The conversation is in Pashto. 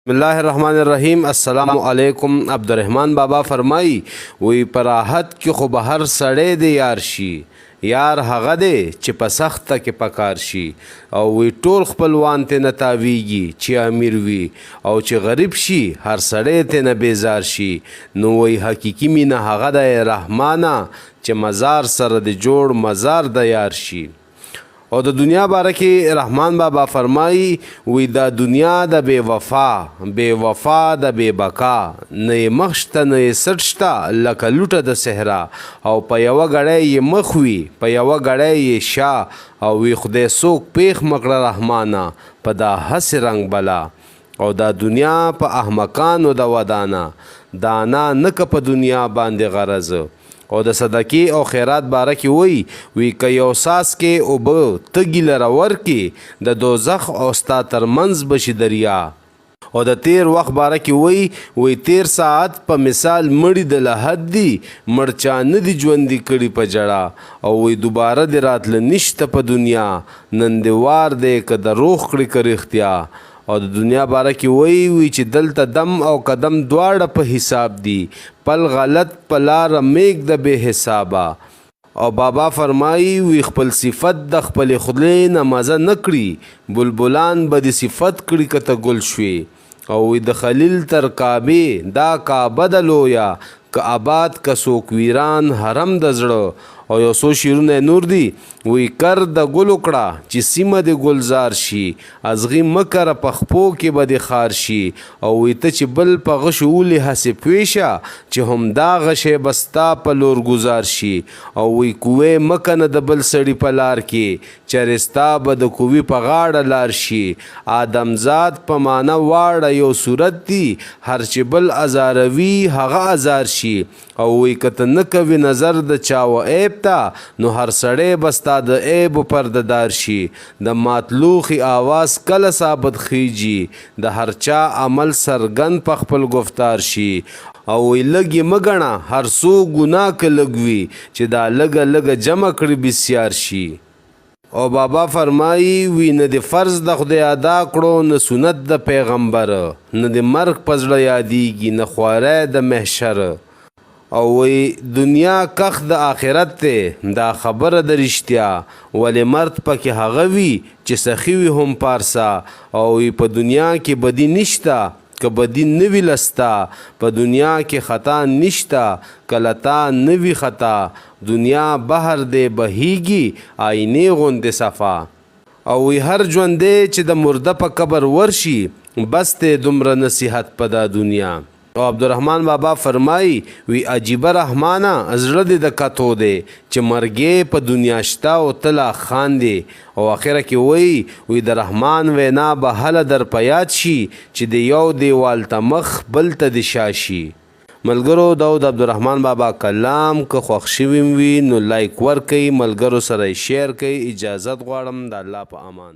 بسم الله الرحمن الرحیم. السلام علیکم. عبدالرحمان بابا فرمایی وی پراحت کې خو به هر سړی دی یار شي، یار هغه دی چې په سخته کې پکار شي، او وی ټول خپلوان ته نه تاویږي چې امیر وي، او چې غریب شي هر سړی ته نه بیزار شي. نو وی حقیقي مینه هغه دی رحمانه چې مزار سره د جوړ مزار د یار شي. او د دنیا باره کې رحمان بابا فرمایی وی دا دنیا د بے وفا د بے بقا، نه یې مخ شته نه یې سټ شته لکه لوټه د صحرا، او په یوه ګړی یې مخ وي په یوه ګړی یې شا، او وی خدای څوک پیښ مکړه رحمانه په دا هسې رنګ بلا. او دا دنیا په احمقانو د ودانه دانا نه که په دنیا باندې غرض. او د صدقې او خیرات باره کې وی که یو ساس کې اوبه تږي لره ورکې د دوزخ او ستا ترمنځ بشي دریا. او د تیر وخت باره کې وی تیر ساعت په مثال مړي د لحد دي، مړچا نه دي ژوندي کړي په جړه، او وی دوباره د راتله نشته په دنیا، نن دې وار دی که د روغ کړي که رښتیا. او د دنیا باره کې وی چې دلته دم او قدم دواړه په حساب دي، پل غلط په لاره میږ د بې حسابه. او بابا فرمایی وی خپل صفت د خپل خدای نه مزه نه کړي، بلبلان به د صفت کړي که ته ګل شوي. او وی د خلیل تر کعبې دا کعبه د لویه، که آباد که څوک ویران حرم د زړه. او یو څو شعرونه نور دي وی کر د ګل وکړه چې سیمه د ګلزار شي، ازغي مکره په خپو کې به د خار شي. او وی ته چې بل په غشو ولې هسې پویشه چې همدا غشی بستا په لور گزار شي. او وی کوې مکنه د بل سړي په لار کې چرستا به د کووي په غاړه لار شي. آدمزاد په معنی واړه یو صورت دی، هر چې بل ازاروي هغه ازار شي. او وی کته نه کوي نظر د چاو عیب ته، نو هر سړی بستا د عیب پردهدار شي. د ماتلوخي آواز کله ثابت خیجي، د هر چا عمل سرګن په خپل گفتار شي. او وی لږی مګڼه هر څو ګناه که لږ وي، چې دا لږه لږه جمع کړي بسیار شي. او بابا فرمایی وی نه د فرض د خدای ادا کړو نه سنت د پیغمبر، نه د مرګ په زړه یادیږي نه خواری د محشر. او وی دنیا کخ د آخرت ته دا خبره د رښتیا، ولې مرد پکې هغه وي چې سخي وي هم پارسا. او وی په دنیا کې بدی نشته که بدی نوی لستا، په دنیا کې خطا نشته که لتا نوی خطا. دنیا بحر دی بهیږي آینې غوندې صفا. او وی هر ژوندی چې د مرده په قبر ورشي، بس ته دومره نصیحت په دا دنیا. او عبدالرحمان بابا فرمایی وی عجیبه رحمانه زړه دې د کتو دی چې مرګې په دنیا شته او تلا خاندي. او اخره کې وی د رحمان وینا به هله در په یاد شي، چې د یو دیوال ته مخ بل ته د شاشي. ملګرو د عبدالرحمان بابا کلام که خوښ شوي وي نو لایک ورکئ، ملګرو سره یې شیر کئ. اجازت غواړم د الله په امان.